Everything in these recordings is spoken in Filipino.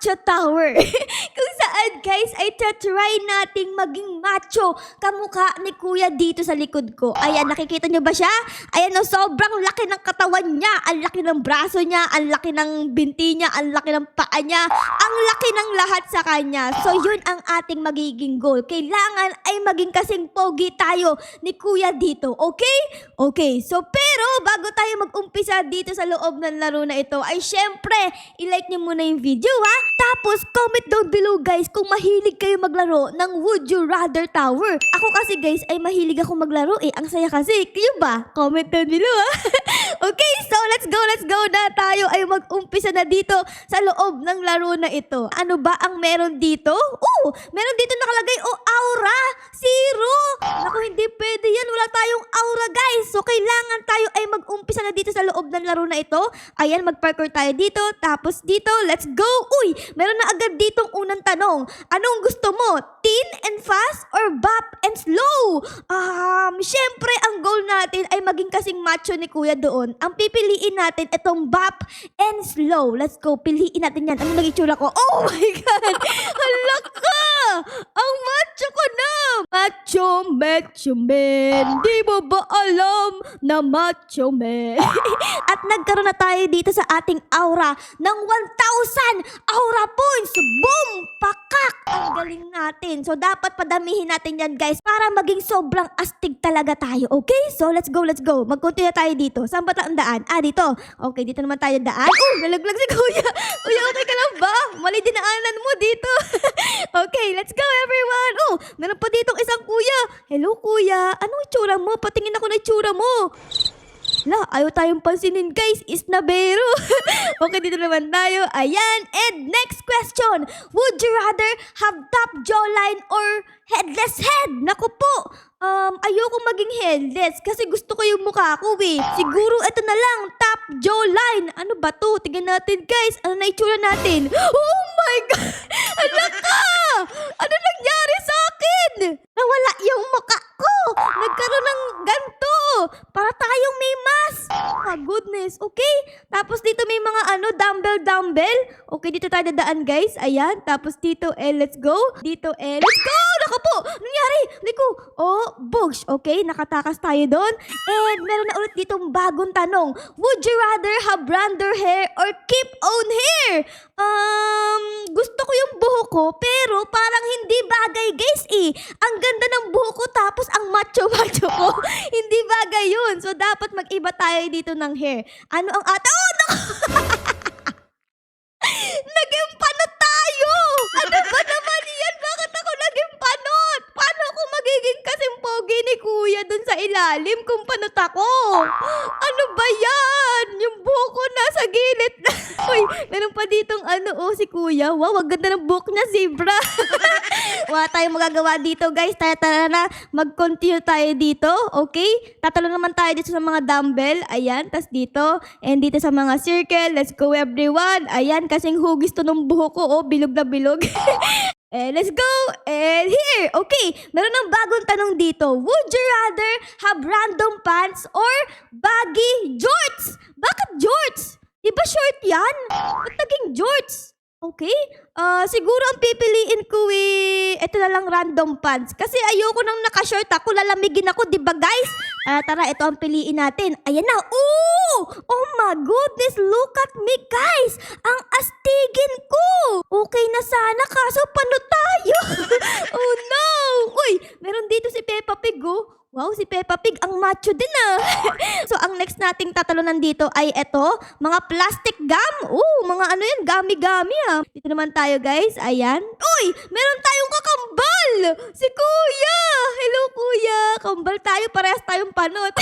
Macho Tower. Kung saan guys ay try nating maging macho kamukha ni Kuya dito sa likod ko. Ayan, nakikita nyo ba siya? Ayan o, sobrang laki ng katawan niya. Ang laki ng braso niya, ang laki ng binti niya, ang laki ng paa niya. Ang laki ng lahat sa kanya. So yun ang ating magiging goal. Kailangan ay maging kasing pogi tayo ni Kuya dito. Okay? Okay. So pero bago tayo mag-umpisa dito sa loob ng laro na ito ay syempre, i-like niyo muna yung video ha. Tapos comment down below guys kung mahilig kayo maglaro ng Would You Rather Tower. Ako kasi guys ay mahilig ako maglaro eh. Ang saya kasi. Kayo ba? Comment down below ha. Okay, so let's go na tayo ay mag-umpisa na dito sa loob ng laro na ito. Ano ba ang meron dito? Meron dito nakalagay aura. Zero. Naku, hindi pwede yan. Wala tayong aura guys. So kailangan tayo ay mag-umpisa na dito sa loob ng laro na ito. Ayan, mag-parkour tayo dito. Tapos dito, let's go. Uy, meron na agad ditong unang tanong. Anong gusto mo? Teen and fast or bop and slow? Syempre ang goal natin ay maging kasing macho ni Kuya doon. Ang pipiliin natin itong bop and slow. Let's go, piliin natin yan. Ano naging itsura ko? Oh my God! Hala ka! Ang macho ko na! Macho man. Di mo ba alam na macho man? At nagkaroon na tayo dito sa ating aura ng 1,000 aura points. Boom! Pakak! Ang galing natin. So dapat padamihin natin yan guys para maging sobrang astig talaga tayo. Okay? So let's go. Mag-continue tayo dito. Saan ba ang daan? Dito. Okay, dito naman tayo daan. Nalaglag si Kuya. Kuya, okay ka lang ba? Mali dinaanan mo dito. Okay, let's go everyone. Meron pa ditong isang Kuya. Hello Kuya. Anong itsura mo? Patingin ako na itsura mo. Ayaw tayong pansinin guys, isnabero. Okay, dito naman tayo. Ayan, and next question. Would you rather have top jawline or headless head? Naku po, ayoko maging headless kasi gusto ko yung mukha ko eh. Siguro ito na lang, top jawline. Ano ba to? Tingnan natin guys, ano na itsura natin? Oh my God! Ano ka? Ano nangyari sa akin? Nawala yung mukha ko. Nagkaroon ng ganto. Para tayong may mask. Oh my goodness. Okay. Tapos dito may mga dumbbell. Okay, dito tayo dadaan guys. Ayan. Tapos dito, let's go. Dito, let's go. Naku po. Nangyari. Liku. Bush. Okay, nakatakas tayo doon. And meron na ulit ditong bagong tanong. Would you rather have blonder hair or keep on hair? Gusto ko yung buhok ko, pero parang hindi bagay guys eh. Ang ganda ng buhok ko, tapos ang macho-macho ko. Hindi bagay yun. So, dapat mag-iba tayo dito ng hair. Ano ang naku! Naging panot tayo! Ano ba naman yan? Bakit ako naging panot? Paano ako magiging kasing pogi ni Kuya dun sa ilalim kung panot ako? Ano ba yan? Yung buhok ko nasa gilid na. Uy, meron pa ditong si Kuya. Wow, ang ganda ng buhok niya, zebra. Wala tayong magagawa dito, guys. Tara na. Mag-continue tayo dito. Okay? Tatalo naman tayo dito sa mga dumbbell. Ayan. Tas dito. And dito sa mga circle. Let's go, everyone. Ayan. Kasing hugis to ng buhok ko. Bilog na bilog. Let's go. And here. Okay. Meron ng bagong tanong dito. Would you rather have random pants or baggy jorts? Bakit jorts? Diba short yan? Ba't naging jorts? Okay. Siguro ang pipiliin ko ito na lang random pants. Kasi ayoko nang naka-short ako, lalamigin ako, di ba guys? Tara, ito ang piliin natin. Ayan na. Oh my goodness, look at me guys. Ang astigin ko. Okay na sana, kaso paano tayo? Oh no. Uy, meron dito si Peppa Pig oh. Wow, si Peppa Pig, ang macho din ah. So, ang next nating tatalunan dito ay eto, mga plastic gum. Mga yan, gami-gami ah. Dito naman tayo guys, ayan. Uy, meron tayong kakambal! Si Kuya! Hello Kuya! Kambal tayo, parehas tayong panot.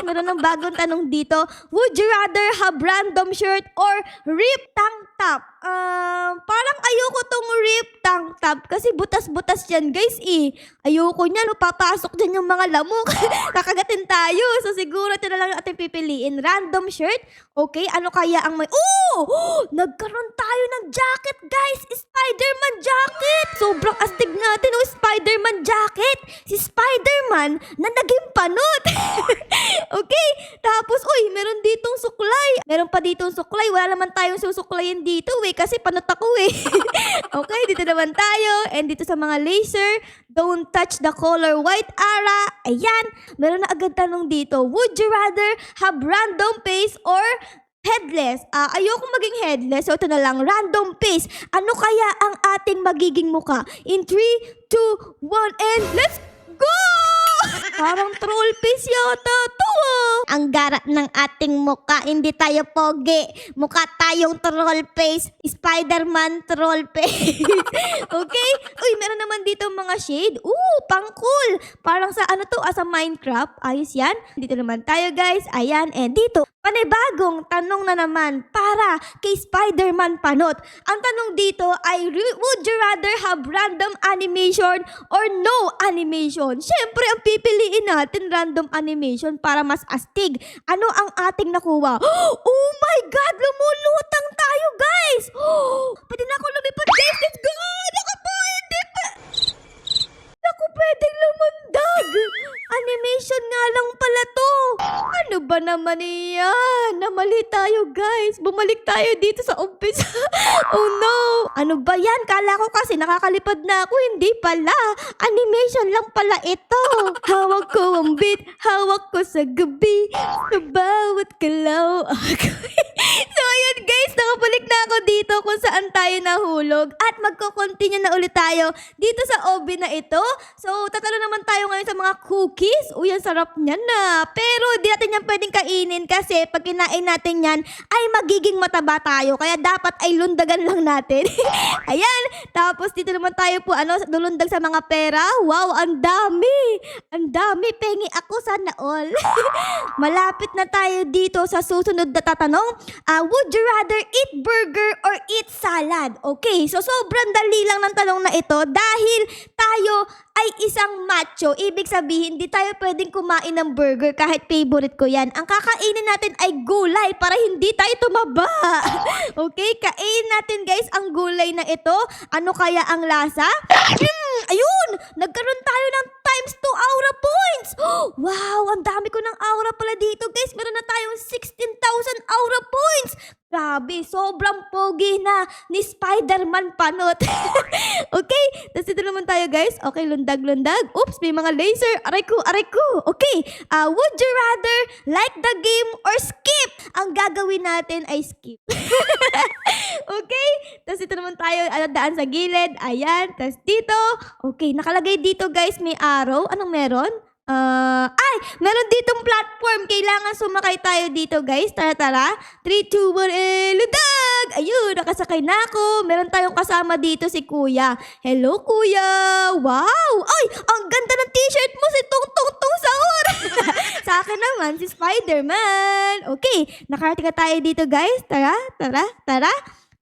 Meron ng bagong tanong dito. Would you rather have random shirt or ripped tank top? Parang ayoko tong ripped tank top kasi butas-butas yan guys eh. Ayoko niyan, papasok dyan yung mga lamok. Kakagatin tayo. So siguro ito na lang ating pipiliin. Random shirt. Okay, ano kaya ang may... Nagkaroon tayo ng jacket guys. Spider-Man jacket. Sobrang astig natin Spider-Man jacket. Si Spider-Man na naging panot. Okay, tapos meron ditong suklay. Meron pa dito suklay. Wala naman tayong susuklayin dito kasi panot ako Okay, dito naman tayo. And dito sa mga laser, don't touch the color white Ara. Ayan, meron na agad tanong dito. Would you rather have random face or headless? Ayoko maging headless. So ito na lang, random face. Ano kaya ang ating magiging muka? In 3, 2, 1, and let's go! Parang troll face yata to Ang gara ng ating muka, hindi tayo pogi. Mukha tayong troll face. Spider-Man troll face. Okay? Uy, meron naman dito mga shade. Pang cool. Parang sa sa Minecraft. Ayos yan. Dito naman tayo guys. Ayan. And dito, panibagong tanong na naman para kay Spider-Man Panot. Ang tanong dito ay, would you rather have random animation or no animation? Siyempre, ang pipiliin natin random animation para mas astig. Ano ang ating nakuha? Oh my God! Lumulutang tayo, guys! Pwede na ako lumipad, guys! Let's go! Naku po! Hindi pa! Naku, pwedeng lumundag! Animation nga lang pala to! Ano ba naman iyan? Namali tayo, guys! Bumalik tayo dito sa umpisa! Oh no! Ano ba yan? Kala ko kasi nakakalipad na ako. Hindi pala! Animation lang pala ito! Hawak ko ang beat, hawak ko sa gabi, sa bawat galaw ako. So ayan guys, nakabalik na ako dito kung saan tayo nahulog at magko-continue na ulit tayo dito sa OB na ito. So tatalo naman tayo ngayon sa mga cookies. Uy, ang sarap niyan na. Pero di natin yan pwedeng kainin kasi pag kinain natin yan ay magiging mataba tayo. Kaya dapat ay lundagan lang natin. Ayan, tapos dito naman tayo po lulundag sa mga pera. Wow, ang dami! Ang dami, pengi ako sana all. Malapit na tayo dito sa susunod na tatanong. Would you rather eat burger or eat salad? Okay, so sobrang dali lang ng tanong na ito dahil tayo ay isang macho. Ibig sabihin, hindi tayo pwedeng kumain ng burger kahit favorite ko yan. Ang kakainin natin ay gulay para hindi tayo tumaba. Okay, kainin natin guys ang gulay na ito. Ano kaya ang lasa? Ayun! Nagkaroon tayo ng times 2 aura points! Wow! Ang dami ko ng aura pala dito guys. Meron na tayong 16,000 aura points! Grabe, sobrang pogi na ni Spider-Man Panot. Okay, tapos dito naman tayo guys. Okay, lundag-lundag. Oops, may mga laser. Aray ko, aray ko. Okay, would you rather like the game or skip? Ang gagawin natin ay skip. Okay, tapos dito naman tayo daan sa gilid. Ayan, tapos dito. Okay, nakalagay dito guys, may arrow. Anong meron? Meron ditong platform. Kailangan sumakay tayo dito, guys. Tara. 3, 2, 1, ludag! Ayun, nakasakay na ako. Meron tayong kasama dito si Kuya. Hello, Kuya! Wow! Ay, ang ganda ng t-shirt mo, si Tung Tung Tung Sahur! Sa akin naman, si Spider-Man. Okay, nakarating na tayo dito, guys. Tara.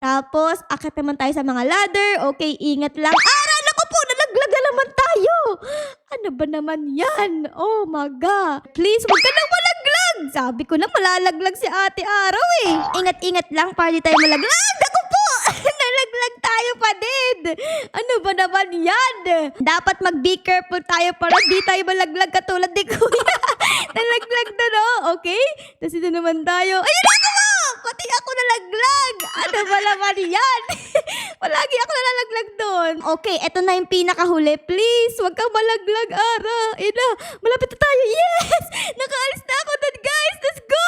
Tapos, akit naman tayo sa mga ladder. Okay, ingat lang. Naku po, nalaglag na naman tayo. Ano ba naman yan? Oh my God. Please, huwag ka nang malaglag. Sabi ko na malalaglag si Ate Araw eh. Ingat-ingat lang para di tayo malaglag. Naku po, nalaglag tayo pa din. Ano ba naman yan? Dapat mag-be careful tayo para di tayo malaglag katulad ni Kuya. Nalaglag na no? Okay? Tapos ito naman tayo. Ayun ako mo! Pati ako nalaglag. Ano ba naman yan? Palagi ako nalalaglag doon. Okay, eto na yung pinakahuli. Please, huwag kang malaglag, Ara. Malapit na tayo. Yes! Nakaalis na ako doon, guys. Let's go!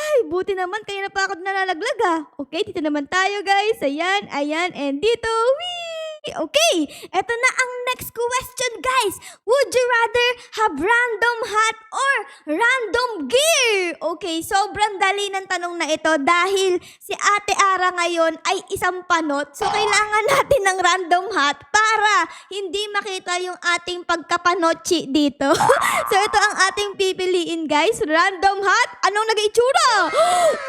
Ay, buti naman. Kaya na pa ako nalalaglag, Okay, dito naman tayo, guys. Ayan. And dito. Whee! Okay, eto na ang next question, guys. Would you rather have random hat or random gear? Okay, sobrang dali ng tanong na ito dahil si Ate Ara ngayon ay isang panot. So, kailangan natin ng random hat para hindi makita yung ating pagkapanotchi dito. So, ito ang ating pipiliin, guys. Random hat. Anong nag-itsura?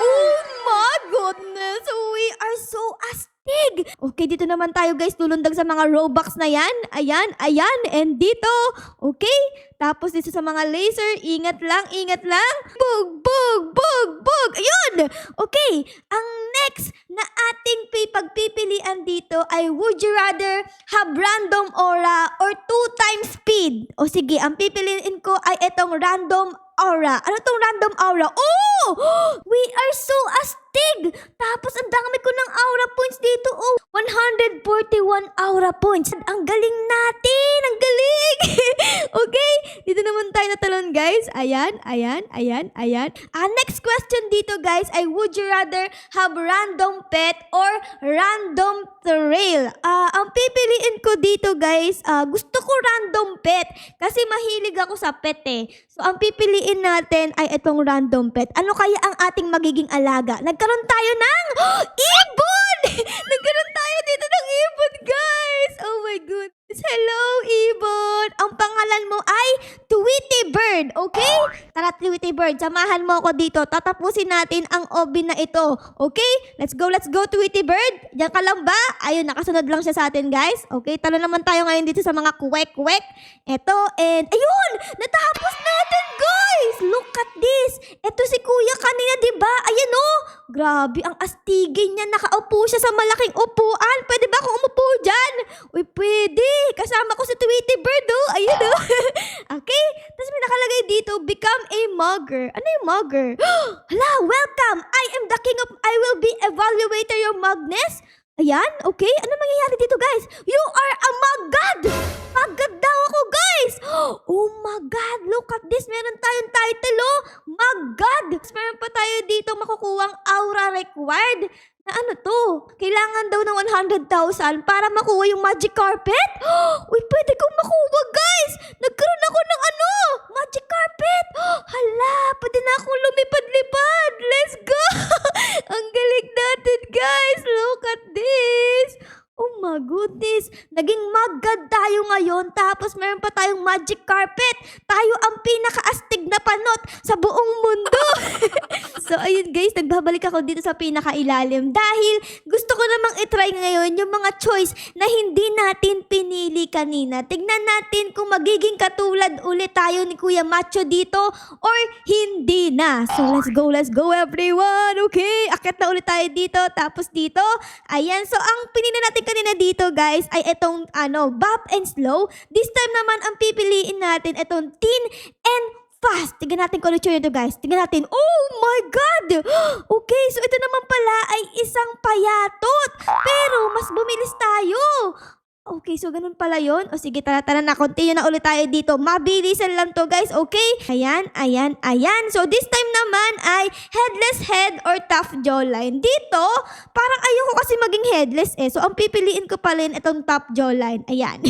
Oh my goodness. We are so astig. Okay, dito naman tayo guys, lulundag sa mga Robux na yan. Ayan, and dito. Okay, tapos dito sa mga laser, ingat lang. Bug. Ayun! Okay, ang next na ating pagpipilian dito ay would you rather have random aura or 2 times speed? O sige, ang pipiliin ko ay itong random aura. Ano tong random aura? Oh! We are so astig! Tapos ang dami ko ng aura points dito. Oh, 141 aura points. Ang galing natin! Ang galing! Okay? Dito naman tayo natalon, guys. Ayan. Next question dito, guys, ay would you rather have random pet or random trail? Ang pipiliin ko dito, guys, gusto ko random pet kasi mahilig ako sa pet eh. So, ang pipiliin natin ay itong random pet. Ano kaya ang ating magiging alaga? Nagkaroon tayo ng ibon! Nagkaroon tayo dito ng ibon, guys! Oh my goodness. Hello, ibon! Ang pangalan mo ay Tweety Bird, okay? Tara, Tweety Bird, samahan mo ako dito. Tatapusin natin ang obi na ito, okay? Let's go, Tweety Bird. Diyan ka lang ba? Ayun, nakasunod lang siya sa atin, guys. Okay, talo naman tayo ngayon dito sa mga kwek-kwek. Ito, and ayun! Natapos natin, guys! Look at this! Ito si Kuya kanina, diba? Ayan, oh! Grabe, ang astigin niya. Nakaupo siya sa malaking upuan. Pwede ba akong umupo dyan? Uy, pwede. Kasama ko si Tweety Bird, oh. Ayun, oh. Okay? Tapos may nakalagay dito, become a mugger. Ano yung mugger? Hala, welcome! I am the king of... I will be evaluator your mugness. Ayan, okay? Ano mangyayari dito, guys? You are a mug-god! Mug-god daw ako, guys! Oh my God! Look at this! Meron tayong title, oh! Mug-god! Meron pa tayo dito makukuhang aura required. Na ano to? Kailangan daw ng 100,000 para makuha yung magic carpet? Uy, pwede kong makuha, guys! Nagkaroon ako ng ano? Magic carpet! Hala, pwede na akong lumipad-lipad! Let's go! Ang galing natin, guys! Look at this! Oh my goodness! Naging mug-god tayo ngayon, tapos meron pa tayong magic carpet. Tayo ang pinaka-astig na panot sa buong mundo. So, ayun guys, nagbabalik ako dito sa pinaka-ilalim dahil gusto ko namang itry ngayon yung mga choice na hindi natin pinili kanina. Tignan natin kung magiging katulad ulit tayo ni Kuya Macho dito or hindi na. So, let's go everyone! Okay, akit na ulit tayo dito, tapos dito. Ayan, so ang pinili natin kanina dito, guys, ay itong Bop and Slow. This time naman, ang pipiliin natin itong Teen and Fast. Tignan natin kung ano yung ito, guys. Tignan natin. Oh my God! Okay, so ito naman pala ay isang payatot. Pero mas bumilis tayo. Okay, so ganun pala yun. O sige, tara na. Continue na ulit tayo dito. Mabilisan lang to, guys. Okay? Ayan. So this time naman ay headless head or tough jawline. Dito, parang ayoko kasi maging headless eh. So ang pipiliin ko pa rin itong top jawline. Ayan.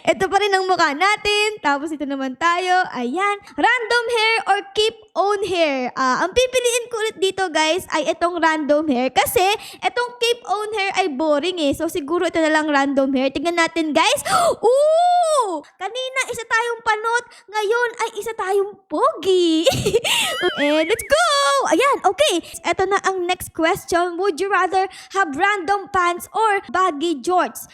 Ito pa rin ang mukha natin. Tapos ito naman tayo. Ayan. Random hair or keep own hair. Ang pipiliin ko ulit dito, guys, ay itong random hair. Kasi itong keep own hair ay boring eh. So siguro ito na lang random hair. Tingnan natin, guys. Ooh! Kanina, isa tayong panot. Ngayon ay isa tayong pogi. And let's go! Ayan, okay. Ito na ang next question. Would you rather have random pants or baggy jorts?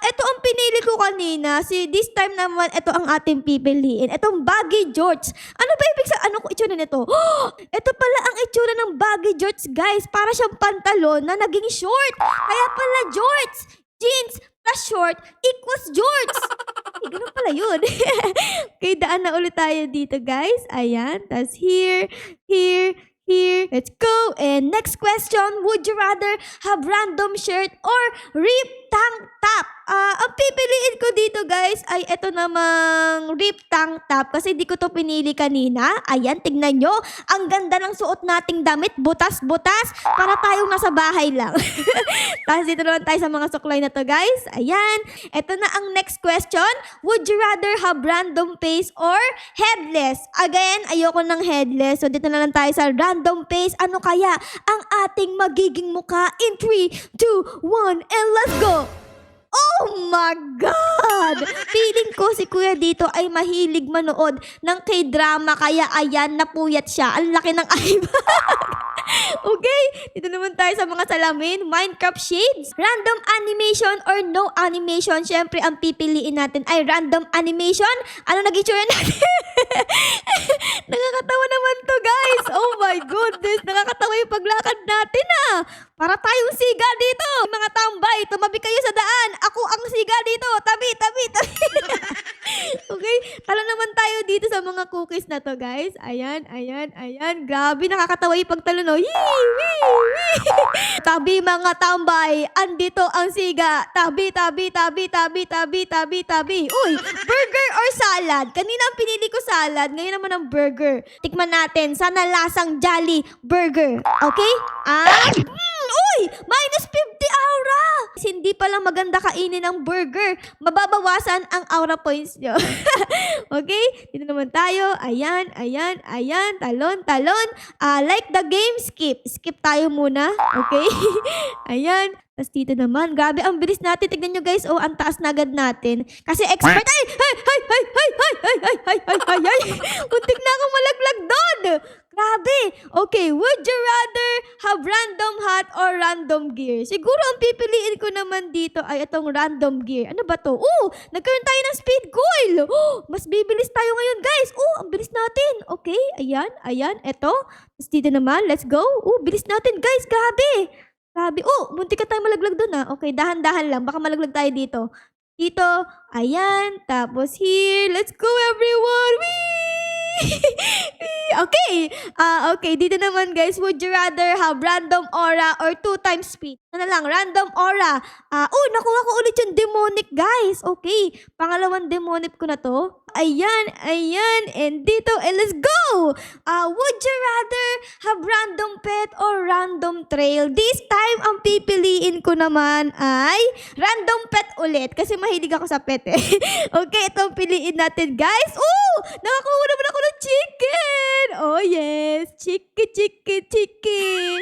Ito ang pinili ko kanina. This time naman, ito ang ating pipiliin. Itong baggy jorts. Ano ba ibig sabihin? Ano ko itsura nito? Ito pala ang itsura ng baggy jorts, guys. Para siyang pantalon na naging short. Kaya pala jorts. Jeans plus short equals jorts. Ganun pala yun. Okay, daan na ulit tayo dito, guys. Ayan. Tapos here. Let's go. And next question. Would you rather have random shirt or ripped tank top? Ang pipiliin ko dito, guys, ay ito namang ripped tank top kasi di ko to pinili kanina. Ayan, tignan nyo. Ang ganda ng suot nating damit. Butas-butas. Para tayong nasa bahay lang. Tapos dito naman tayo sa mga suklay na to, guys. Ayan. Ito na ang next question. Would you rather have random face or headless? Again, ayoko ng headless. So dito na lang tayo sa random face. Ano kaya ang ating magiging mukha in 3, 2, 1, and let's go! Oh my God! Feeling ko si Kuya dito ay mahilig manood ng K-drama kaya ayan, napuyat siya. Ang laki ng eyebag. Okay, dito naman tayo sa mga salamin. Minecraft shades. Random animation or no animation? Siyempre, ang pipiliin natin ay random animation. Ano nag-itsura natin? Nakakatawa naman to, guys. Oh my my goodness, nakakatawa yung paglakad natin ah. Para tayong siga dito. Mga tambay, tumabi kayo sa daan. Ako ang siga dito. Tabi, tabi, tabi. Okay, tala naman tayo dito sa mga cookies na to, guys. Ayan, ayan, ayan. Grabe, nakakatawa yung pagtalo, no? Yee, wee, wee. Tabi, mga tambay. Andito ang siga. Tabi, tabi, tabi, tabi, tabi, tabi, tabi. Uy, burger or salad? Kanina ang pinili ko salad. Ngayon naman ang burger. Tikman natin. Sana lasang Jolly Burger. Okay? Uy! -50 aura! Kasi hindi palang maganda kainin ang burger. Mababawasan ang aura points nyo. Okay? Dito naman tayo. Ayan, ayan, ayan. Talon, talon. Like the game, skip. Skip tayo muna. Okay? Ayan. Tapos dito naman. Grabe, ang bilis natin. Tignan nyo guys. Oh, ang taas na agad natin. Kasi expert. Ay! Ay! Ay! Ay! Ay! Ay! Ay! Ay! Ay! Ay! Ay! Kuntik na akong malaglag doon. Grabe. Okay, would you rather have random hat or random gear? Siguro ang pipiliin ko naman dito ay itong random gear. Ano ba to? Nagkaroon tayo ng speed coil. Mas bibilis tayo ngayon, guys. Ang bilis natin. Okay, ayan, ayan. Ito. Tapos dito naman, let's go. Bilis natin, guys. Grabe. Grabe. Muntik ka tayo malaglag dun ah. Okay, dahan-dahan lang. Baka malaglag tayo dito. Dito, ayan. Tapos here. Let's go, everyone. Whee! Okay. Okay. Dito naman, guys. Would you rather have random aura or 2 times speed? Ano lang, random aura. Nakuha ko ulit yung demonic, guys. Okay. Pangalawang demonic ko na to. Ayan, ayan. And dito, let's go! Would you rather have random pet or random trail? This time, ang pipiliin ko naman ay random pet ulit. Kasi mahilig ako sa pet eh. Okay, ito ang piliin natin, guys. Nakakuha naman ako ng chicken! Oh, yes. Chicken, chicken, chicken.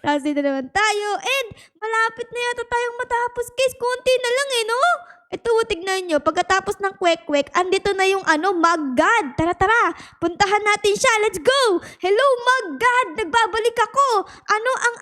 Tapos dito naman tayo. And malapit na yata tayong matapos, guys. Konti na lang eh, no? Ito, tignan nyo. Pagkatapos ng kwek-kwek, andito na yung Mug God. Tara, tara. Puntahan natin siya. Let's go. Hello, Mug God. Nagbabalik ako. Ano ang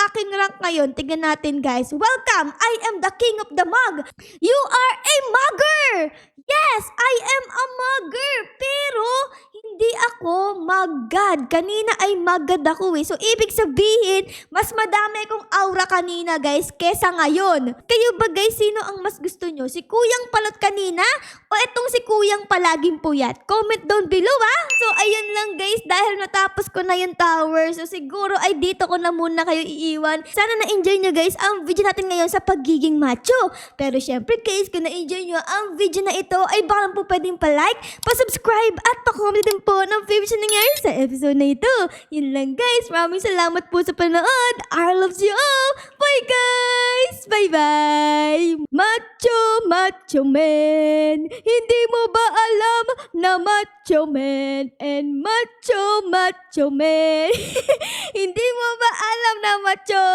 aking rank ngayon? Tignan natin, guys. Welcome. I am the king of the mug. You are a mugger. Yes, I am a mugger. Pero, hindi ako Mug God. Kanina ay Mug God ako eh. So, ibig sabihin, mas madami kong aura kanina, guys, kesa ngayon. Kayo ba, guys, sino ang mas gusto nyo? Si Kuyang Palot kanina o etong si Kuyang Palaging Puyat? Comment down below ah. So ayun lang guys, dahil natapos ko na yung tower. So siguro ay dito ko na muna kayo iiwan. Sana na-enjoy nyo guys ang video natin ngayon sa pagiging macho. Pero syempre guys, kung na-enjoy nyo ang video na ito ay baka lang po pwedeng pa-like, pa-subscribe at pa-comment din po ng favorite na nangyari sa episode na ito. Yun lang guys, maraming salamat po sa panood. I love you all. Bye guys! Bye-bye! Macho, macho man. Hindi mo ba alam na macho man and macho, macho man? Hindi mo ba alam na macho?